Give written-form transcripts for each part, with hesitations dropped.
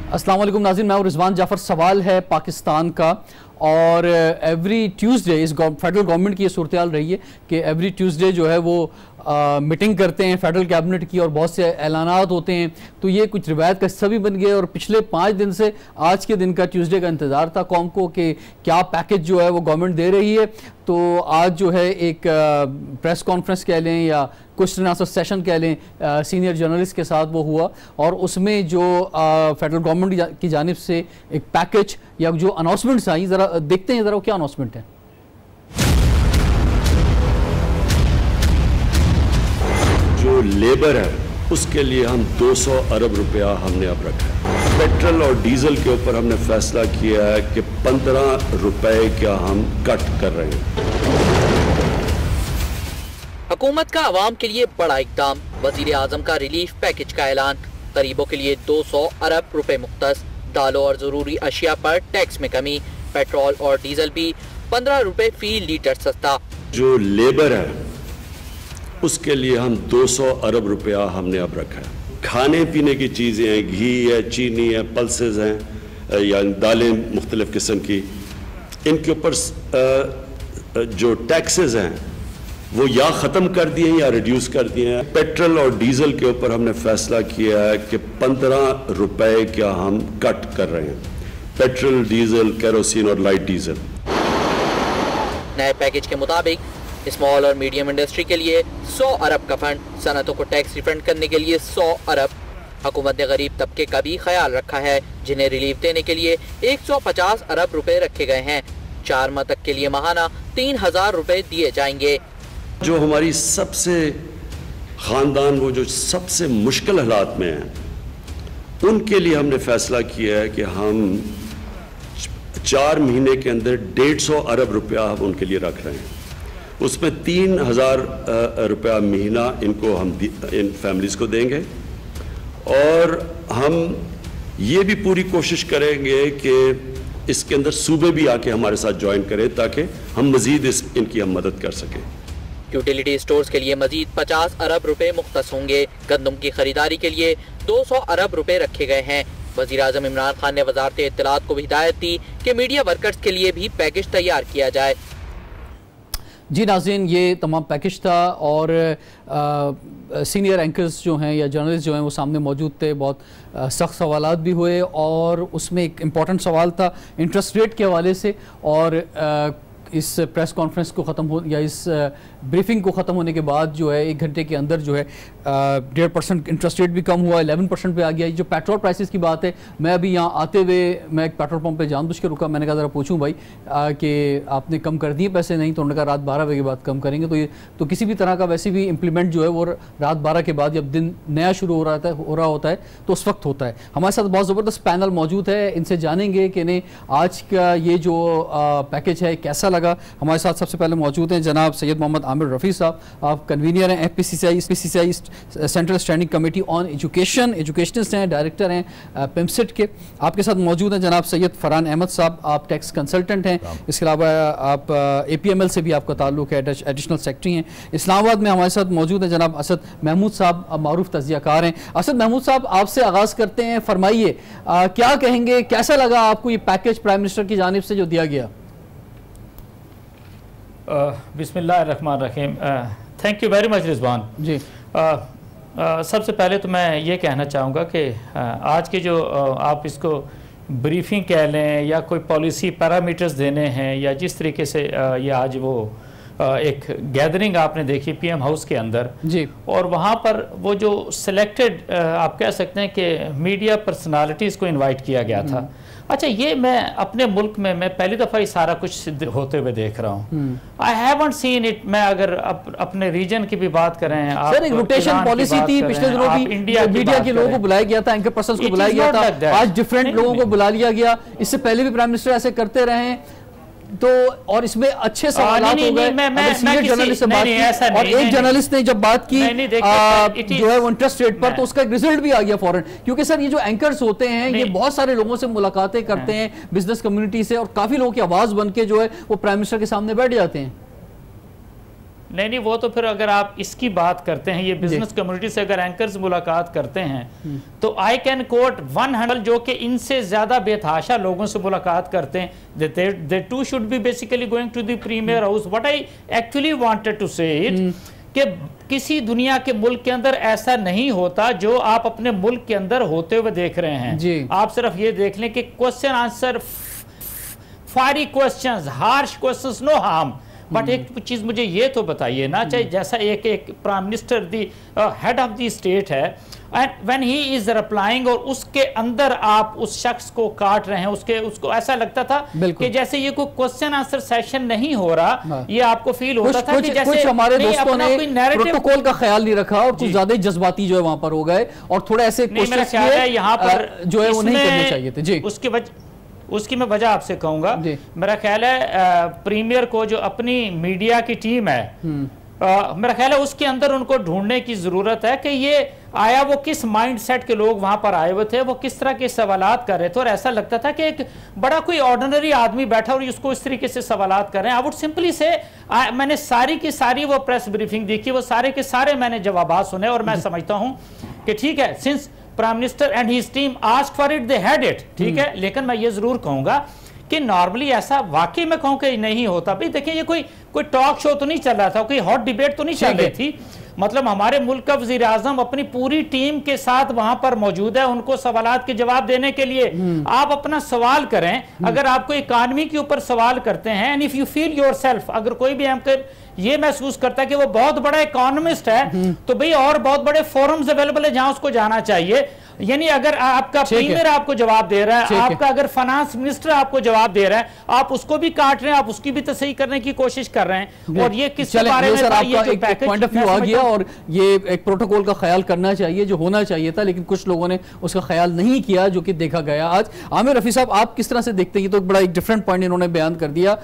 अस्सलाम वालेकुम नाज़रीन, मैं रिजवान जाफ़र। सवाल है पाकिस्तान का और एवरी ट्यूसडे इस फेडरल गवर्नमेंट की ये सूरत हाल रही है कि एवरी ट्यूसडे जो है वो मीटिंग करते हैं फेडरल कैबिनेट की और बहुत से ऐलानात होते हैं, तो ये कुछ रिवायत का हिस्सा भी बन गया। और पिछले 5 दिन से आज के दिन का ट्यूसडे का इंतज़ार था कौम को कि क्या पैकेज जो है वो गवर्नमेंट दे रही है। तो आज जो है एक प्रेस कॉन्फ्रेंस कह लें या क्वेश्चन आंसर सेशन कह लें सीनियर जर्नलिस्ट के साथ वो हुआ, और उसमें जो फेडरल गवर्नमेंट की जानिब से एक पैकेज या जो अनाउंसमेंट्स आई, ज़रा देखते हैं ज़रा वो क्या अनाउंसमेंट है। जो लेबर है उसके लिए हम 200 अरब रुपया हमने अब रखा है। पेट्रोल और डीजल के ऊपर हमने फैसला किया है कि 15 रुपए का हम कट कर रहे हैं। हुकूमत का अवाम के लिए बड़ा इकदाम, वजीर आजम का रिलीफ पैकेज का ऐलान। गरीबों के लिए 200 अरब रुपए मुख्तस, दालों और जरूरी अशिया पर टैक्स में कमी, पेट्रोल और डीजल भी 15 रुपए फी लीटर सस्ता। जो लेबर है उसके लिए हम 200 अरब रुपया हमने अब रखा है। खाने पीने की चीज़ें हैं, घी है, चीनी है, पल्सेस हैं या दालें मुख्तलिफ किस्म की, इनके ऊपर जो टैक्सेस हैं वो या ख़त्म कर दिए हैं या रिड्यूस कर दिए हैं। पेट्रोल और डीजल के ऊपर हमने फैसला किया है कि 15 रुपए का हम कट कर रहे हैं। पेट्रोल, डीजल, केरोसिन और लाइट डीजल। नए पैकेज के मुताबिक स्मॉल और मीडियम इंडस्ट्री के लिए 100 अरब का फंड, सनतों को टैक्स रिफंड करने के लिए 100 अरब। हुकूमत ने गरीब तबके का भी ख्याल रखा है, जिन्हें रिलीफ देने के लिए 150 अरब रुपए रखे गए हैं। 4 माह तक के लिए माहाना 3000 रुपए दिए जाएंगे। जो हमारी सबसे ख़ानदान वो जो सबसे मुश्किल हालात में हैं, उनके लिए हमने फैसला किया है कि हम 4 महीने के अंदर 150 अरब रुपया हम उनके लिए रख रहे हैं। उसमें 3000 रुपया महीना इनको हम इन फैमिलीज को देंगे, और हम ये भी पूरी कोशिश करेंगे कि इसके अंदर सूबे भी आके हमारे साथ ज्वाइन करें ताकि हम मजीद इनकी हम मदद कर सकें। यूटिलिटी स्टोर्स के लिए मजीद 50 अरब रुपए मुख्तस होंगे। गंदम की खरीदारी के लिए 200 अरब रुपए रखे गए हैं। वज़ीर आज़म इमरान खान ने वज़ारत इत्तलात को भी हिदायत दी कि मीडिया वर्कर्स के लिए भी पैकेज तैयार किया जाए। जी नाज़रीन, ये तमाम पैकेज था और सीनियर एंकर्स जो हैं या जर्नलिस्ट जो हैं वो सामने मौजूद थे। बहुत सख्त सवालात भी हुए और उसमें एक इम्पॉर्टेंट सवाल था इंटरेस्ट रेट के हवाले से, और इस प्रेस कॉन्फ्रेंस को ख़त्म हो या इस ब्रीफिंग को ख़त्म होने के बाद जो है 1 घंटे के अंदर जो है 1.5% इंटरेस्ट रेट भी कम हुआ, 11% पे आ गया। जो पेट्रोल प्राइसेस की बात है, मैं अभी यहाँ आते हुए मैं एक पेट्रोल पंप पे जानबूझ के रुका। मैंने कहा ज़रा पूछूं भाई कि आपने कम कर दिए पैसे? नहीं। तो उन्होंने कहा रात 12 बजे के बाद कम करेंगे। तो ये तो किसी भी तरह का वैसे भी इम्प्लीमेंट जो है वो रात 12 के बाद, जब दिन नया शुरू हो रहा होता है तो उस वक्त होता है। हमारे साथ बहुत ज़बरदस्त पैनल मौजूद है, इनसे जानेंगे कि नहीं आज का ये जो पैकेज है कैसा लगा। हमारे साथ सबसे पहले मौजूद हैं जनाब सैयद मोहम्मद आमिर रफ़ी साहब, आप कन्वीनियर हैं FPCCI central standing committee on education, educationist हैं, डायरेक्टर हैं पिमसेट के। आपके साथ मौजूद हैं जनाब सैयद फरहान अहमद साहब, आप टैक्स कंसल्टेंट हैं। इसके अलावा आप APML से भी आपका ताल्लुक है, एडिशनल सेक्रेटरी हैं। इस्लामाबाद में हमारे साथ मौजूद हैं जनाब असद महमूद साहब, मारूफ तज़ियाकार हैं। असद महमूद साहब, आपसे आगाज़ करते हैं, फरमाइए क्या कहेंगे, कैसा लगा आपको ये पैकेज प्राइम मिनिस्टर की जानिब से जो दिया गया? बिस्मिल्लाहिर्रहमानिर्रहीम। Thank you very much Rizwan ji. सबसे पहले तो मैं ये कहना चाहूँगा कि आज की जो आप इसको ब्रीफिंग कह लें या कोई पॉलिसी पैरामीटर्स देने हैं, या जिस तरीके से ये आज वो एक गैदरिंग आपने देखी PM हाउस के अंदर जी, और वहाँ पर वो जो सिलेक्टेड आप कह सकते हैं कि मीडिया पर्सनालिटीज़ को इनवाइट किया गया था। अच्छा, ये मैं अपने मुल्क में मैं पहली दफ़ा ये सारा कुछ होते हुए देख रहा हूँ। I haven't seen it. मैं अगर अपने रीजन की भी बात करें, सर एक रोटेशन पॉलिसी थी पिछले दिनों भी, मीडिया के लोगों को बुलाया गया था, एंकर पर्सन्स को बुलाया गया था, आज डिफरेंट लोगों को बुला लिया गया। इससे पहले भी प्राइम मिनिस्टर ऐसे करते रहे हैं, तो और इसमें अच्छे सवाल हो गए। जर्नलिस्ट से बात की और एक जर्नलिस्ट ने जब बात की जो है वो इंटरेस्ट रेट पर, तो उसका एक रिजल्ट भी आ गया फौरन। क्योंकि सर ये जो एंकर्स होते हैं ये बहुत सारे लोगों से मुलाकातें करते हैं, बिजनेस कम्युनिटी से, और काफी लोगों की आवाज बन के जो है वो प्राइम मिनिस्टर के सामने बैठ जाते हैं। नहीं, वो तो फिर अगर आप इसकी बात करते हैं, ये बिजनेस कम्युनिटी से अगर एंकर्स मुलाकात करते हैं तो आई कैन कोट 100 जो कि इनसे ज्यादा बेतहाशा लोगों से मुलाकात करते हैं, they too should be basically going to the premier house. What I actually wanted to say it कि किसी दुनिया के मुल्क के अंदर ऐसा नहीं होता जो आप अपने मुल्क के अंदर होते हुए देख रहे हैं। आप सिर्फ ये देख लें कि question answer, fiery questions, harsh questions, no harm. But एक चीज मुझे ये तो बताइए ना, चाहे जैसा एक prime minister the head of the state है, and when he is replying और उसके अंदर आप उस शख्स को काट रहे हैं, उसको ऐसा लगता था कि जैसे ये कोई क्वेश्चन आंसर सेशन नहीं हो रहा, ये आपको फील होता था कि जैसे कुछ हमारे दोस्तों ने प्रोटोकॉल का ख्याल नहीं रखा और कुछ ज्यादा जज्बाती जो है वहां पर हो गए और थोड़ा ऐसे क्वेश्चंस यहाँ पर जो है वो नहीं करने चाहिए थे। जी, उसकी मैं वजह आपसे कहूंगा। मेरा ख्याल है प्रीमियर को जो अपनी मीडिया की टीम है, मेरा ख्याल है उसके अंदर उनको ढूंढने की जरूरत है कि ये आया वो किस माइंडसेट के लोग वहां पर आए हुए थे, वो किस तरह के सवालात कर रहे थे। और ऐसा लगता था कि एक बड़ा कोई ऑर्डिनरी आदमी बैठा और उसको इस तरीके से सवालात कर रहे हैं। आई वुड सिंपली से मैंने सारी की सारी वो प्रेस ब्रीफिंग देखी, वो सारे के सारे मैंने जवाब सुने और मैं समझता हूं कि ठीक है, since prime minister and his team asked for it, they had it, ठीक है। लेकिन मैं ये जरूर कहूंगा कि नॉर्मली ऐसा वाकई में कहूं कि नहीं होता। भाई देखिए, ये कोई टॉक शो तो नहीं चल रहा था, कोई हॉट डिबेट तो नहीं चल रही थी। मतलब हमारे मुल्क का वजीर आजम अपनी पूरी टीम के साथ वहां पर मौजूद है, उनको सवालात के जवाब देने के लिए। आप अपना सवाल करें, अगर आपको इकानमी के ऊपर सवाल करते हैं, and if you feel yourself, अगर कोई भी एंकर ये महसूस करता है कि वो बहुत बड़ा इकोनॉमिस्ट है, तो भाई और बहुत बड़े फोरम्स अवेलेबल है जहां उसको जाना चाहिए। यानी अगर आपका प्रीमियर आपको जवाब दे रहा है, आपका अगर फाइनेंस मिनिस्टर आपको जवाब दे रहा है, आप उसको भी काट रहे हैं, आप उसकी भी तसही करने की कोशिश कर रहे हैं। और ये किस बारे में था, ये जो पैकेज पॉइंट ऑफ व्यू आ गया और ये एक प्रोटोकॉल का ख्याल करना चाहिए जो होना चाहिए था, लेकिन कुछ लोगों ने उसका ख्याल नहीं किया, जो कि देखा गया आज। आमिर रफी साहब, आप किस तरह से देखते हैं? ये तो बड़ा एक डिफरेंट पॉइंट इन्होंने बयान कर दिया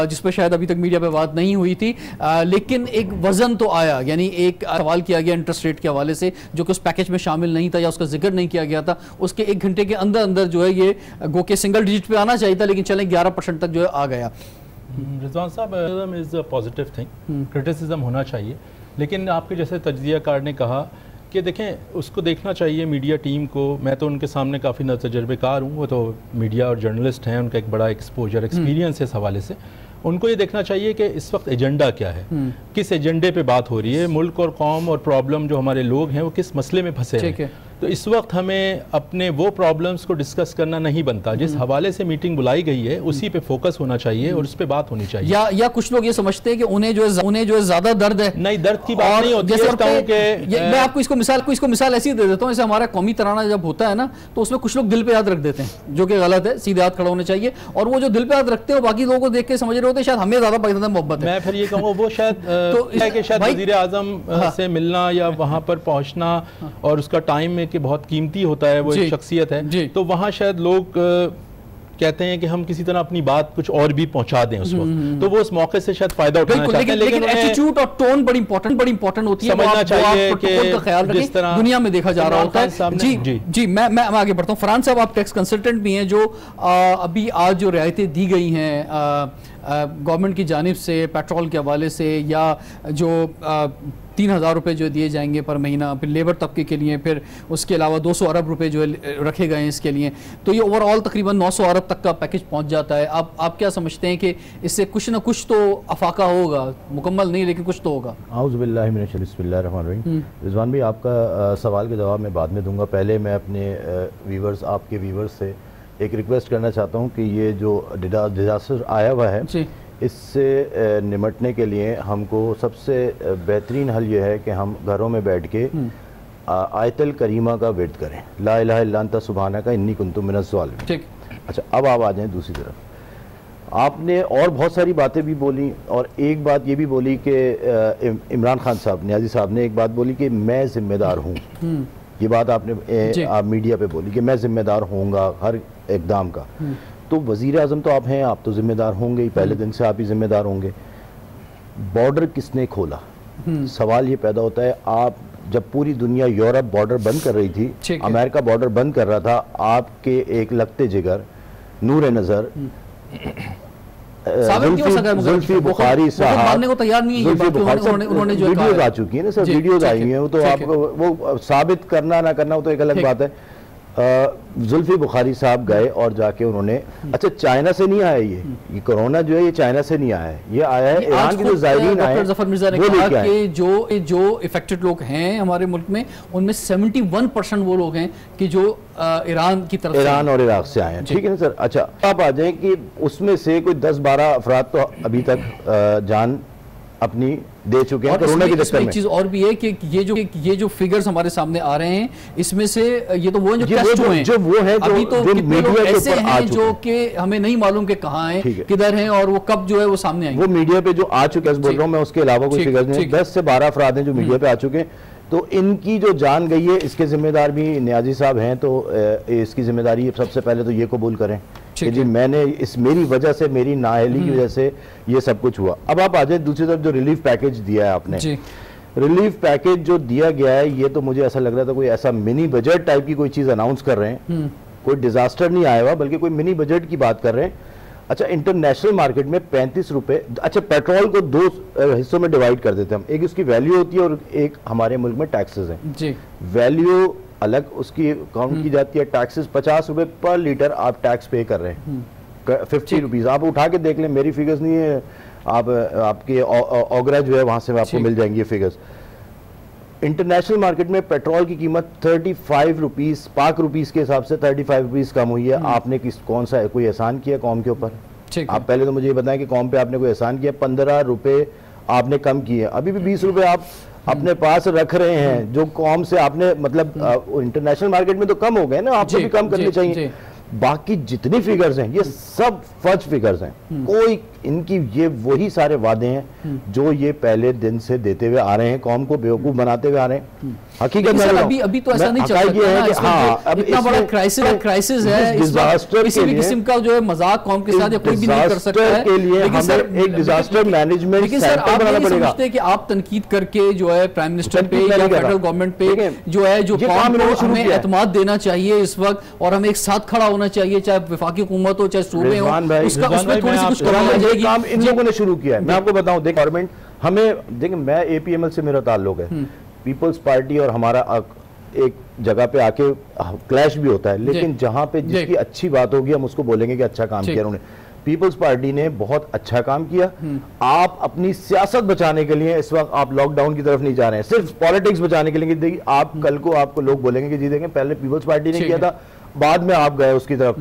जिस पर शायद अभी तक मीडिया पे बात नहीं हुई थी, लेकिन एक वजन तो आया। यानी एक सवाल किया गया इंटरेस्ट रेट के हवाले से जो कि उस पैकेज में शामिल नहीं था या उसका जिक्र नहीं किया गया था, उसके एक घंटे के अंदर अंदर जो है ये गो के सिंगल डिजिट पे आना चाहिए था, लेकिन चलें 11% तक जो है आ गया। रिजवान साहब, is a positive thing, criticism होना चाहिए, लेकिन आपके जैसे तजज़ियाकार ने कहा कि देखें उसको देखना चाहिए मीडिया टीम को। मैं तो उनके सामने काफ़ी तजर्बेकार हूँ, वो तो मीडिया और जर्नलिस्ट हैं, उनका एक बड़ा एक्सपोजर एक्सपीरियंस है इस हवाले से। उनको ये देखना चाहिए कि इस वक्त एजेंडा क्या है, किस एजेंडे पे बात हो रही है, मुल्क और कौम और प्रॉब्लम जो हमारे लोग हैं वो किस मसले में फंसे हैं। तो इस वक्त हमें अपने वो प्रॉब्लम्स को डिस्कस करना नहीं बनता, जिस हवाले से मीटिंग बुलाई गई है उसी पे फोकस होना चाहिए और उस पे बात होनी चाहिए। या कुछ लोग ये समझते हैं कि उन्हें जो है ज्यादा दर्द है। नहीं, दर्द की बात नहीं होती है। मैं आपको इसको मिसाल ऐसी दे देता हूँ, जैसे हमारा कौमी तराना जब होता है ना, तो उसमें कुछ लोग दिल पे याद रख देते हैं, जो कि गलत है, सीधे हाथ खड़ा होने चाहिए। और वो जो दिल पे याद रखते हैं बाकी लोगों को देख के समझ रहे होते हैं शायद हमें ज्यादा मोहब्बत है। मैं फिर ये कहूँगा वो शायद शायद वज़ीर आज़म से मिलना या वहाँ पर पहुँचना और उसका टाइम में कि बहुत कीमती होता है, वो एक शख्सियत है, तो वहाँ शायद लोग कहते हैं कि हम किसी तरह अपनी बात कुछ और भी पहुंचा दें उस वक्त, तो वो उस मौके से शायद फायदा उठाना चाहते हैं। लेकिन एटीट्यूड और टोन बड़ी इंपॉर्टेंट होती है, समझना चाहिए कि जिस तरह दुनिया में देखा जा रहा होता है। जी, मैं आगे बढ़ता हूँ। फरहान साहब, आप टैक्स कंसल्टेंट भी हैं, जो अभी आज जो रियायतें दी गई हैं गवर्नमेंट की जानिब से पेट्रोल के हवाले से, या जो 3,000 रुपये जो दिए जाएंगे पर महीना, फिर लेबर तबके के लिए, फिर उसके अलावा 200 अरब रुपए जो रखे गए हैं इसके लिए, तो ये ओवरऑल तकरीबन 900 अरब तक का पैकेज पहुंच जाता है। आप क्या समझते हैं कि इससे कुछ ना कुछ तो अफाका होगा, मुकम्मल नहीं लेकिन कुछ तो होगा? आऊज़ु बिल्लाहि मिनश शैतानिर रजीम, बिस्मिल्लाहिर्रहमानिर्रहीम। रिजवान भाई, आपका सवाल के जवाब मैं बाद में दूंगा। पहले मैं अपने व्यूवर्स, आपके व्यूवर्स से एक रिक्वेस्ट करना चाहता हूँ कि ये जो डिजास्टर आया हुआ है, इससे निमटने के लिए हमको सबसे बेहतरीन हल ये है कि हम घरों में बैठ के आयतल करीमा का विर्द करें, ला इलाहा इल्ला अंता सुब्हानका इन्नी कुन्तु मिनज़ ज़ालिमीन। ठीक, अच्छा, अब आप आ जाएं दूसरी तरफ। आपने और बहुत सारी बातें भी बोली, और एक बात ये भी बोली कि इमरान खान साहब, न्याजी साहब ने एक बात बोली कि मैं जिम्मेदार हूँ। ये बात आपने आप मीडिया पे बोली कि मैं जिम्मेदार होऊंगा हर इक़दाम का। तो वज़ीर आज़म तो आप हैं, आप तो जिम्मेदार होंगे ही, पहले दिन से आप ही जिम्मेदार होंगे। बॉर्डर किसने खोला? सवाल ये पैदा होता है, आप जब पूरी दुनिया यूरोप बॉर्डर बंद कर रही थी, अमेरिका बॉर्डर बंद कर रहा था, आपके एक लगते जिगर नूर नज़र जुल्फी बुखारी साहब मानने को तैयार नहीं है, उन्होंने जो वीडियोज आ चुकी है ना सर, वीडियोज आई हैं, वो तो आपको वो साबित करना ना करना वो तो एक अलग बात है। जुल्फी बुखारी साहब गए और जाके उन्होंने, अच्छा चाइना से नहीं आया ये कोरोना जो है ये चाइना से नहीं आया है, ये आया है ईरान के जो ज़ायरीन आए जफर मिर्जा ने कहा कि जो इफेक्टेड लोग हैं हमारे मुल्क में उनमें 71% वो लोग हैं कि जो ईरान की तरफ, ईरान और इराक से आए हैं, ठीक है ना सर। अच्छा आप आ जाए कि उसमें से कोई 10-12 अफराद तो अभी तक जान अपनी दे चुके हैं कोरोना के चक्कर में। एक चीज और भी है कि ये जो फिगर्स हमारे सामने आ रहे हैं इसमें से ये तो वो हैं जो टेस्ट हुए हैं, जो वो है अभी तो कितने लोग ऐसे हैं जो कि हमें नहीं मालूम कि कहाँ हैं, किधर हैं और वो कब जो है वो सामने आएंगे। वो मीडिया पे जो आ चुके हैं बोल रहा हूँ मैं, उसके अलावा कोई फिगर्स नहीं, 10 से 12 अफराद हैं जो मीडिया पे आ चुके हैं। तो इनकी जो जान गई है इसके जिम्मेदार भी न्याजी साहब हैं, तो इसकी जिम्मेदारी सबसे पहले तो ये कबूल करें कि जी मैंने मेरी वजह से, मेरी नाअहली की वजह से ये सब कुछ हुआ। अब आप आ जाए दूसरी तरफ, जो रिलीफ पैकेज दिया है आपने, रिलीफ पैकेज जो दिया गया है ये तो मुझे ऐसा लग रहा था कोई ऐसा मिनी बजट टाइप की कोई चीज़ अनाउंस कर रहे हैं, कोई डिजास्टर नहीं आया हुआ बल्कि कोई मिनी बजट की बात कर रहे हैं। अच्छा इंटरनेशनल मार्केट में 35 रुपए, अच्छा पेट्रोल को 2 हिस्सों में डिवाइड कर देते हैं हम, एक उसकी वैल्यू होती है और एक हमारे मुल्क में टैक्सेस हैं जी। वैल्यू अलग उसकी काउंट की जाती है, टैक्सेस 50 रुपए पर लीटर आप टैक्स पे कर रहे हैं, 50 रुपीज़ आप उठा के देख लें, मेरी फिगर्स नहीं है, आप आपके ओगरा जो है वहाँ से आपको मिल जाएंगी ये फिगर्स। इंटरनेशनल मार्केट में पेट्रोल की कीमत 35 रुपीज़, पाक रुपीज़ के हिसाब से 35 रुपीज़ कम हुई है। आपने कौन सा कोई एहसान किया कौम के ऊपर? आप पहले तो मुझे ये बताएं कि कौम पे आपने कोई एहसान किया? 15 रुपए आपने कम किए, अभी भी 20 रुपए आप अपने पास रख रहे हैं जो कौम से आपने, मतलब इंटरनेशनल मार्केट में तो कम हो गए ना, आपको भी कम करने चाहिए। बाकी जितनी फिगर्स हैं ये सब फर्ज फिगर्स हैं, कोई इनकी ये वही सारे वादे हैं जो ये पहले दिन से देते हुए आ रहे हैं, कौम को बेवकूफ बनाते हुए आ रहे हैं। हकीकत में अभी तो ऐसा नहीं चल सकता है कि हाँ अब इतना बड़ा क्राइसिस है, डिजास्टर किसी भी किस्म का जो है मजाक कौम के साथ कोई भी नहीं कर सकता है के लिए हमें एक डिजास्टर मैनेजमेंट सेंटर बनाना पड़ेगा। समझते हैं कि आप तनकीद करके जो है प्राइम मिनिस्टर पे या फेडरल गवर्नमेंट पे जो है जो कौम को हमें एतमाद देना चाहिए इस वक्त, और हमें एक साथ खड़ा होना चाहिए, चाहे वफाकी हुकूमत हो चाहे सूबे हो, उसमें थोड़ी सी कुछ करना चाहिए। काम इन लोगों ने शुरू किया है। मैं आपको बताऊं, देखिए गवर्नमेंट हमें, देखिए मैं एपीएमएल से मेरा ताल्लुक है, पीपल्स पार्टी और हमारा एक जगह पे आके क्लैश भी होता है, लेकिन जहां पे जिसकी अच्छी बात होगी हम उसको बोलेंगे कि अच्छा काम किया उन्होंने। पीपल्स पार्टी ने बहुत अच्छा काम किया। आप अपनी सियासत बचाने के लिए इस वक्त आप लॉकडाउन की तरफ नहीं जा रहे हैं, सिर्फ पॉलिटिक्स बचाने के लिए। देखिए आप कल को आपको लोग बोलेंगे कि जी देखें पहले पीपल्स पार्टी ने किया था, बाद में आप गए उसकी तरफ।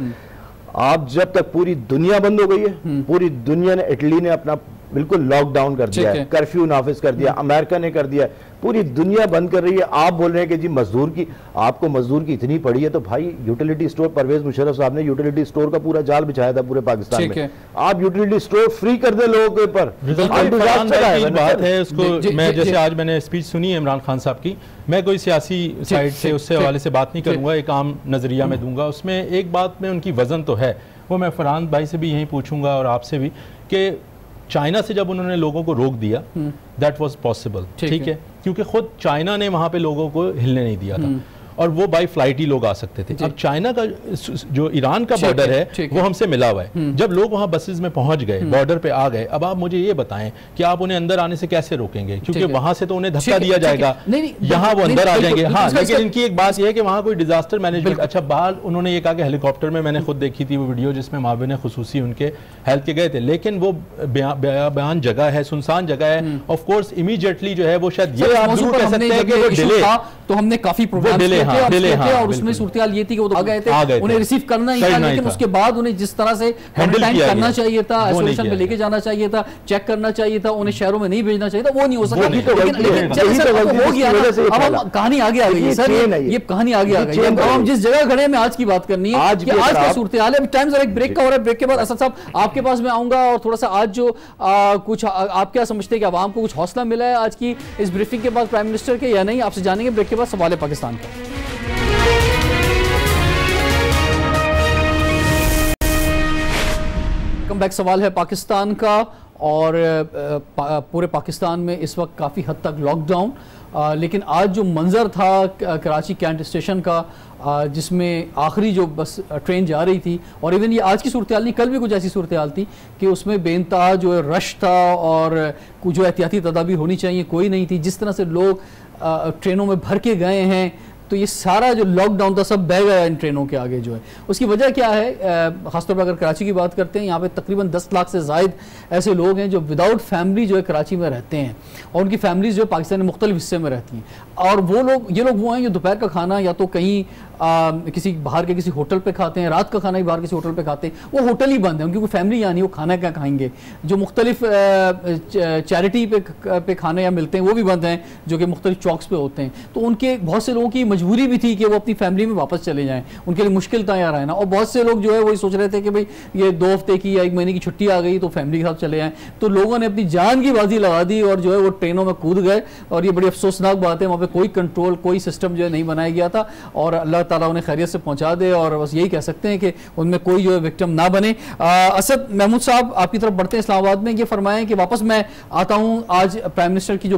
आप जब तक पूरी दुनिया बंद हो गई है, पूरी दुनिया ने, इटली ने अपना बिल्कुल लॉकडाउन कर दिया है, कर्फ्यू नाफिज कर दिया, अमेरिका ने कर दिया, पूरी दुनिया बंद कर रही है। आप बोल रहे हैं कि जी मजदूर की, आपको मजदूर की इतनी पड़ी है, तो भाई यूटिलिटी स्टोर, परवेज मुशर्रफ साहब ने यूटिलिटी स्टोर का पूरा जाल बिछाया था पूरे पाकिस्तान में, आप यूटिलिटी स्टोर फ्री कर दे लोगों के ऊपर। बात है उसको, मैं जैसे आज मैंने स्पीच सुनी है इमरान खान साहब की, मैं कोई सियासी साइड से उससे हवाले से बात नहीं करूंगा, एक आम नजरिया में दूंगा। उसमें एक बात में उनकी वजन तो है, वो मैं फरहान भाई से भी यही पूछूंगा और आपसे भी, कि चाइना से जब उन्होंने लोगों को रोक दिया, दैट वाज पॉसिबल, ठीक है, क्योंकि खुद चाइना ने वहां पे लोगों को हिलने नहीं दिया था और वो बाई फ्लाइट ही लोग आ सकते थे। अब चाइना का जो ईरान का बॉर्डर है वो हमसे मिला हुआ है, जब लोग वहां बसेस में पहुंच गए, बॉर्डर पे आ गए, अब आप मुझे ये बताएं कि आप उन्हें अंदर आने से कैसे रोकेंगे, क्योंकि वहां से तो उन्हें धक्का दिया जाएगा, यहाँ वो अंदर आ जाएंगे। हाँ, लेकिन इनकी एक बात यह है कि वहां कोई डिजास्टर मैनेजमेंट, अच्छा बाल उन्होंने ये कहा कि हेलीकॉप्टर में, मैंने खुद देखी थी वो वीडियो जिसमें माविन खुसूसी उनके हेल्थ के गए थे, लेकिन वो बयान जगह है, सुनसान जगह है, ऑफ कोर्स इमीडिएटली जो है वो शायद ये आप जरूर कह सकते हैं कि वो डिले, तो हमने काफी प्रोग्राम और उसमें सूरत ये थी कि वो आ गए थे, उन्हें रिसीव करना ही था, लेकिन उसके बाद उन्हें जिस तरह से क्वारंटाइन करना चाहिए था, आइसोलेशन में लेके जाना चाहिए था, चेक करना चाहिए था, उन्हें शहरों में नहीं भेजना चाहिए था, वो नहीं हो सका। लेकिन हो गया, अब हम कहानी आगे आ गई है सर, ये कहानी आगे आ गई है। अब हम जिस जगह खड़े हैं, मैं आज की बात करनी है कि आज का सूरत हाल है। टाइम जरा एक ब्रेक का हो रहा है, ब्रेक के बाद असद साहब आपके पास मैं आऊंगा और थोड़ा सा आज जो कुछ आप क्या समझते हैं कि आवाम को कुछ हौसला मिला है आज की इस ब्रीफिंग के बाद प्राइम मिनिस्टर के या नहीं, आपसे जानेंगे ब्रेक के बाद। सवाल है पाकिस्तान का। बैक सवाल है पाकिस्तान का, और पूरे पाकिस्तान में इस वक्त काफ़ी हद तक लॉकडाउन, लेकिन आज जो मंजर था कराची कैंट स्टेशन का, जिसमें आखिरी जो बस ट्रेन जा रही थी, और इवन ये आज की सूरत हाल नहीं, कल भी कुछ ऐसी सूरत हाल थी कि उसमें बेइंतहा जो है रश था और कुछ जो एहतियाती तदाबीर होनी चाहिए कोई नहीं थी। जिस तरह से लोग ट्रेनों में भर के गए हैं, तो ये सारा जो लॉकडाउन था सब बह गया इन ट्रेनों के आगे जो है। उसकी वजह क्या है? ख़ासतौर पर अगर कराची की बात करते हैं, यहाँ पे तकरीबन 10 लाख से ज़ायद ऐसे लोग हैं जो विदाउट फैमिली जो है कराची में रहते हैं, और उनकी फैमिलीज जो है पाकिस्तान के मुख्तलिफ हिस्से में रहती हैं। और ये लोग वो हैं जो दोपहर का खाना या तो कहीं किसी बाहर के किसी होटल पे खाते हैं, रात का खाना भी बाहर किसी होटल पे खाते हैं। वो होटल ही बंद है, उनकी कोई फैमिली या नहीं, वो खाना क्या खाएंगे। जो मुख्तलिफ चैरिटी पे खाने या मिलते हैं वो भी बंद हैं, जो कि मुख्तलिफ चौक्स पे होते हैं। तो उनके बहुत से लोगों की मजबूरी भी थी कि वो अपनी फैमिली में वापस चले जाएँ, उनके लिए मुश्किल था यहाँ रहना। और बहुत से लोग जो है वही सोच रहे थे कि भाई ये 2 हफ्ते की या 1 महीने की छुट्टी आ गई तो फैमिली के साथ चले जाएँ। तो लोगों ने अपनी जान की बाजी लगा दी और जो है वो ट्रेनों में कूद गए। और ये बड़ी अफसोसनाक बात है, वहाँ पर कोई कंट्रोल, कोई सिस्टम जो है नहीं बनाया गया था। और अल्लाह ताला उन्हें खैरियत से पहुंचा दे, और बस यही कह सकते हैं कि उनमें कोई जो है विक्टिम ना बने। असद महमूद साहब, आपकी तरफ बढ़ते हैं इस्लामाबाद में। ये फरमाएं कि वापस मैं आता हूं, आज प्राइम मिनिस्टर की जो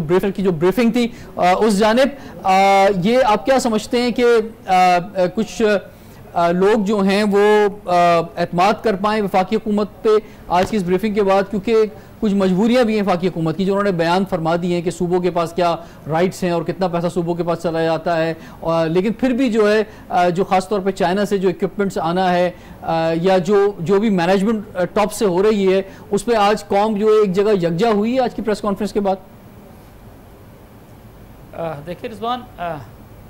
ब्रीफिंग थी उस जानिब, ये आप क्या समझते हैं कि कुछ लोग जो हैं वो एतमाद कर पाएँ वफाकी हुकूमत पे आज की इस ब्रीफिंग के बाद? क्योंकि कुछ मजबूरियां भी हैं वफाकी हुकूमत की, जो उन्होंने बयान फरमा दी हैं कि सूबों के पास क्या राइट्स हैं और कितना पैसा सूबों के पास चला जाता है। लेकिन फिर भी जो है जो ख़ास तौर पे चाइना से जो इक्विपमेंट्स आना है या जो भी मैनेजमेंट टॉप से हो रही है, उस पर आज कौम जो एक जगह यकजा हुई है आज की प्रेस कॉन्फ्रेंस के बाद। देखिए रिजवान,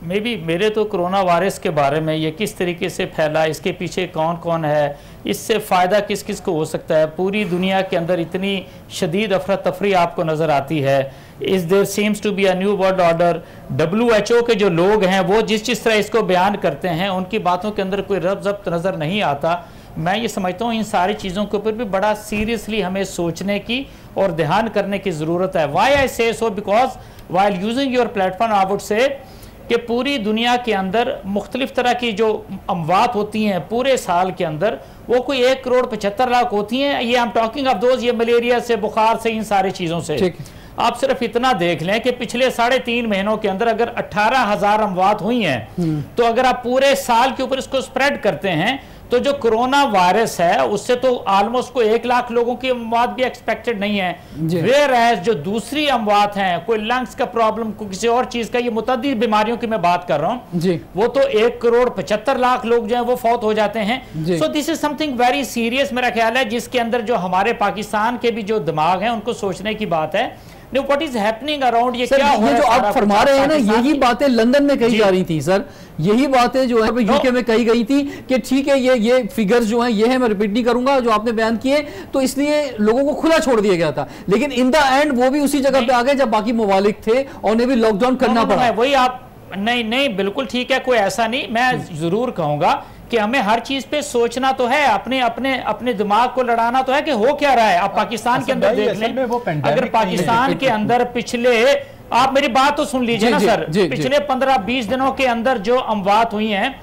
मे बी मेरे तो कोरोना वायरस के बारे में, ये किस तरीके से फैला, इसके पीछे कौन कौन है, इससे फ़ायदा किस किस को हो सकता है, पूरी दुनिया के अंदर इतनी शदीद अफरा तफरी आपको नज़र आती है। इस there seems to be a new world order. WHO के जो लोग हैं वो जिस तरह इसको बयान करते हैं, उनकी बातों के अंदर कोई रब ज़ब्त नज़र नहीं आता। मैं ये समझता हूँ इन सारी चीज़ों के ऊपर भी बड़ा सीरियसली हमें सोचने की और ध्यान करने की ज़रूरत है। Why I say so, because while using your platform I would say कि पूरी दुनिया के अंदर मुख्तलिफ तरह की जो अमवात होती हैं पूरे साल के अंदर, वो कोई 1,75,00,000 होती हैं। ये I am talking of those, ये मलेरिया से, बुखार से, इन सारी चीज़ों से। आप सिर्फ इतना देख लें कि पिछले 3.5 महीनों के अंदर अगर 18,000 अमवात हुई हैं, तो अगर आप पूरे साल के ऊपर इसको स्प्रेड करते हैं तो जो कोरोना वायरस है उससे तो ऑलमोस्ट को 1 लाख लोगों की अमवात भी एक्सपेक्टेड नहीं है। वेयर एज जो दूसरी अमवात हैं, कोई लंग्स का प्रॉब्लम, कोई किसी और चीज का, ये मुतअद्दिद बीमारियों की मैं बात कर रहा हूँ, वो तो 1,75,00,000 लोग जो है वो फौत हो जाते हैं। So this is something very serious मेरा ख्याल है, जिसके अंदर जो हमारे पाकिस्तान के भी जो दिमाग है उनको सोचने की बात है। What is happening around, ये क्या हो रहा है? जो आप फरमा रहे हैं ना, यही बातें लंदन में कही जा रही थी सर, यही बातें जो है यूके में कही गई थी कि ठीक है ये फिगर्स जो हैं ये है, मैं रिपीट नहीं करूंगा जो आपने बयान किए, तो इसलिए लोगों को खुला छोड़ दिया गया था। लेकिन इन द एंड वो भी उसी जगह पे आ गए जब बाकी ममालिक थे और उन्हें भी लॉकडाउन करना पड़ा। वही आप नहीं बिल्कुल ठीक है, कोई ऐसा नहीं। मैं जरूर कहूंगा कि हमें हर चीज पे सोचना तो है, अपने दिमाग को लड़ाना तो है कि हो क्या रहा है। आप पाकिस्तान के अंदर देख लें, अगर पाकिस्तान के अंदर पिछले, आप मेरी बात तो सुन लीजिए ना सर, पिछले 15-20 दिनों के अंदर जो अमवात हुई हैं,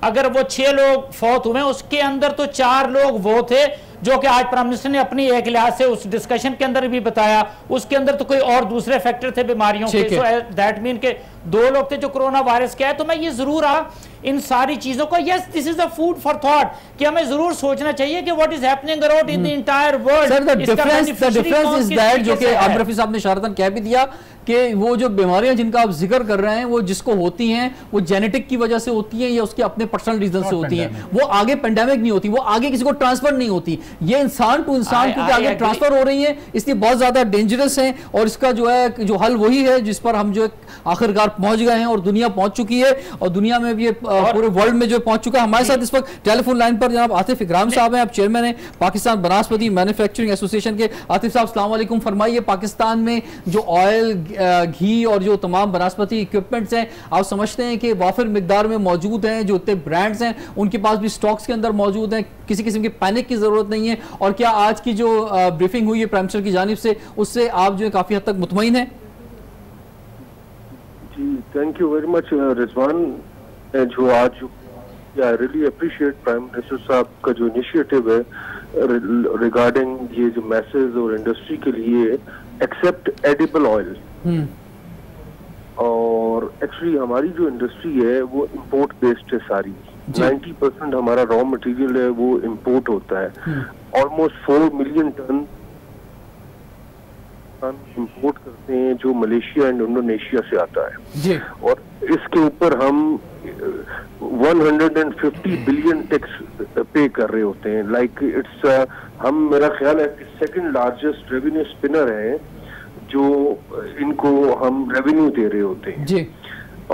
अगर वो 6 लोग फौत हुए, उसके अंदर तो 4 लोग वो थे जो कि आज प्राइम मिनिस्टर ने अपनी एक लिहाज से उस डिस्कशन के अंदर भी बताया, उसके अंदर तो कोई और दूसरे फैक्टर थे बीमारियों के। सो दैट मीन के 2 लोग थे जो कोरोना वायरस के है। तो मैं ये जरूर इन सारी चीजों को, yes this is a food for thought, कि हमें जरूर सोचना चाहिए कि what is happening around in the entire world. Sir the difference is that, जो कि आमिर रफी साहब ने इशारतन कह भी दिया कि वो जो बीमारियां जिनका आप जिक्र कर रहे हैं वो जिसको होती हैं वो जेनेटिक की वजह से होती हैं या उसके अपने पर्सनल रीजन से होती हैं, वो आगे पेंडेमिक नहीं होती, वो आगे किसी को ट्रांसफर नहीं होती। ये इंसान टू इंसान क्योंकि आगे ट्रांसफर हो रही है, इसलिए बहुत ज्यादा डेंजरस है। और इसका जो है जो हल वही है जिस पर हम जो आखिरकार पहुंच गए हैं और दुनिया पहुंच चुकी है, और दुनिया में भी पूरे वर्ल्ड में जो पहुंच चुका है। हमारे साथ इस वक्त टेलीफोन लाइन पर जनाब आतिफ इकराम साहब हैं, आप चेयरमैन हैं पाकिस्तान बनास्पति मैन्युफैक्चरिंग एसोसिएशन के। आतिफ साहब अस्सलाम वालेकुम, फरमाइए पाकिस्तान में जो ऑयल, घी और जो तमाम बनास्पति इक्विपमेंट्स हैं, आप समझते हैं कि वाफिर मिकदार में मौजूद हैं, जो इतने ब्रांड्स हैं उनके पास भी स्टॉक्स के अंदर मौजूद हैं, किसी किस्म की पैनिक की जरूरत नहीं है? और क्या आज की जो ब्रीफिंग हुई है प्राइम मिनिस्टर की जानिब से, उससे आप जो है काफी हद तक मुतमईन हैं? जी thank you very much Rizwan, जो आज I really appreciate prime minister साहब का जो इनिशिएटिव है रिगार्डिंग ये जो मैसेज और इंडस्ट्री के लिए एक्सेप्ट एडिबल ऑयल, और एक्चुअली हमारी जो इंडस्ट्री है वो इंपोर्ट बेस्ड है सारी। 90% हमारा रॉ मटेरियल है वो इंपोर्ट होता है। ऑलमोस्ट 4 मिलियन टन इंपोर्ट करते हैं जो मलेशिया एंड इंडोनेशिया से आता है और इसके ऊपर हम 150 बिलियन टैक्स पे कर रहे होते हैं। लाइक इट्स हम मेरा ख्याल है कि सेकंड लार्जेस्ट रेवेन्यू स्पिनर है जो इनको हम रेवेन्यू दे रहे होते हैं जी।